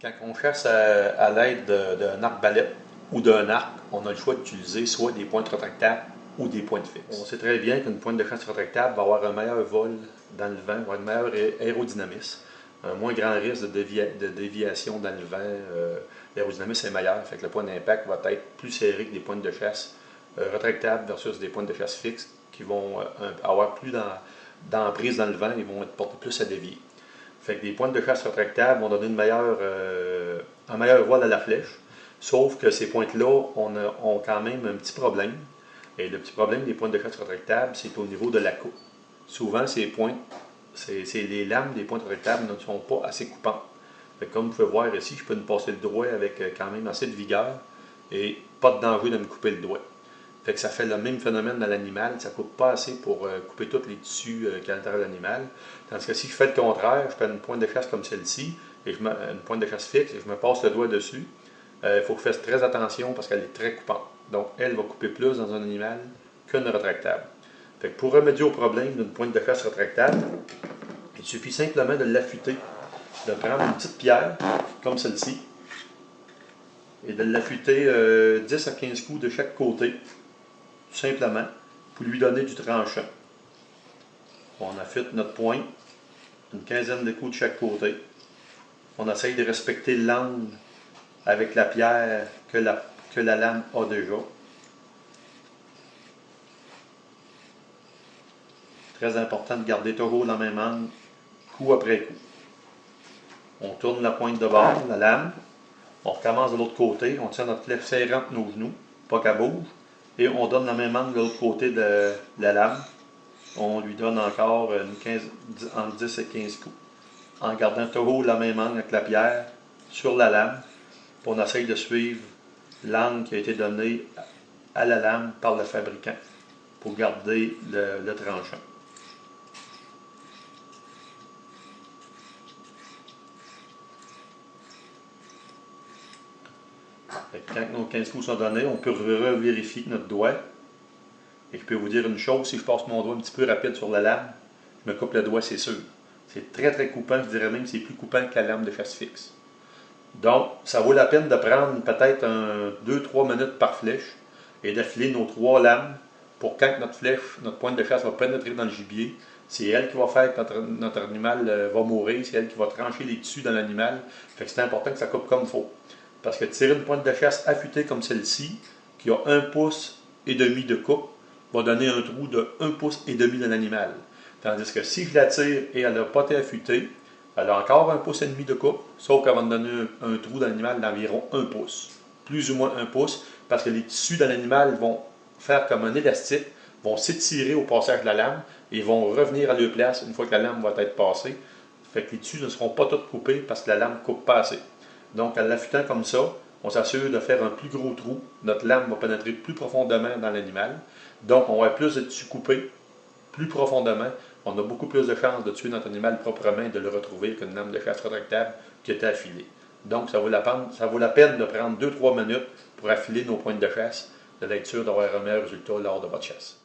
Quand on chasse à l'aide d'un arbalète ou d'un arc, on a le choix d'utiliser soit des pointes rétractables ou des pointes fixes. On sait très bien qu'une pointe de chasse rétractable va avoir un meilleur vol dans le vent, va avoir une meilleure aérodynamisme, un moins grand risque de déviation dans le vent. L'aérodynamisme est meilleur, fait que le point d'impact va être plus serré que des pointes de chasse rétractables versus des pointes de chasse fixes qui vont avoir plus d'emprise dans le vent et vont être portés plus à dévier. Fait que des pointes de chasse rétractables vont donner un meilleur vol à la flèche. Sauf que ces pointes-là ont quand même un petit problème. Et le petit problème des pointes de chasse rétractables, c'est au niveau de la coupe. Souvent, ces pointes, les lames des pointes rétractables ne sont pas assez coupantes. Fait que comme vous pouvez voir ici, je peux me passer le doigt avec quand même assez de vigueur et pas de danger de me couper le doigt. Fait que ça fait le même phénomène dans l'animal, ça ne coupe pas assez pour couper tous les tissus qui est à l'intérieur de l'animal. Tandis que si je fais le contraire, je fais une pointe de chasse comme celle-ci, et une pointe de chasse fixe, et je me passe le doigt dessus, il faut que je fasse très attention parce qu'elle est très coupante. Donc, elle va couper plus dans un animal qu'une rétractable. Fait que pour remédier au problème d'une pointe de chasse rétractable, il suffit simplement de l'affûter, de prendre une petite pierre, comme celle-ci, et de l'affûter 10 à 15 coups de chaque côté, tout simplement, pour lui donner du tranchant. On affûte notre pointe, une quinzaine de coups de chaque côté. On essaye de respecter l'angle avec la pierre que la lame a déjà. Très important de garder toujours le même angle, coup après coup. On tourne la pointe de bord, la lame. On recommence de l'autre côté. On tient notre flèche serrée entre nos genoux, pas qu'elle bouge. Et on donne le même angle de l'autre côté de la lame. On lui donne encore entre 10 et 15 coups. En gardant toujours le même angle avec la pierre sur la lame. Puis on essaye de suivre l'angle qui a été donné à la lame par le fabricant pour garder le tranchant. Quand nos 15 coups sont donnés, on peut revérifier notre doigt. Et je peux vous dire une chose, si je passe mon doigt un petit peu rapide sur la lame, je me coupe le doigt, c'est sûr. C'est très très coupant, je dirais même que c'est plus coupant que la lame de chasse fixe. Donc, ça vaut la peine de prendre peut-être 2-3 minutes par flèche et d'affiler nos 3 lames pour quand notre pointe de chasse va pénétrer dans le gibier, c'est elle qui va faire que notre animal va mourir, c'est elle qui va trancher les tissus dans l'animal. Fait que c'est important que ça coupe comme il faut. Parce que tirer une pointe de chasse affûtée comme celle-ci, qui a 1,5 pouce de coupe, va donner un trou de 1,5 pouce dans l'animal. Tandis que si je la tire et elle n'a pas été affûtée, elle a encore 1,5 pouce de coupe, sauf qu'elle va me donner un trou dans l'animal d'environ 1 pouce. Plus ou moins 1 pouce, parce que les tissus dans l'animal vont faire comme un élastique, vont s'étirer au passage de la lame et vont revenir à leur place une fois que la lame va être passée. Fait que les tissus ne seront pas tous coupés parce que la lame ne coupe pas assez. Donc, en l'affûtant comme ça, on s'assure de faire un plus gros trou. Notre lame va pénétrer plus profondément dans l'animal. Donc, on va avoir plus de tissus coupés plus profondément. On a beaucoup plus de chances de tuer notre animal proprement et de le retrouver qu'une lame de chasse rétractable qui était affilée. Donc, ça vaut la peine de prendre 2-3 minutes pour affiler nos pointes de chasse, de être sûr d'avoir un meilleur résultat lors de votre chasse.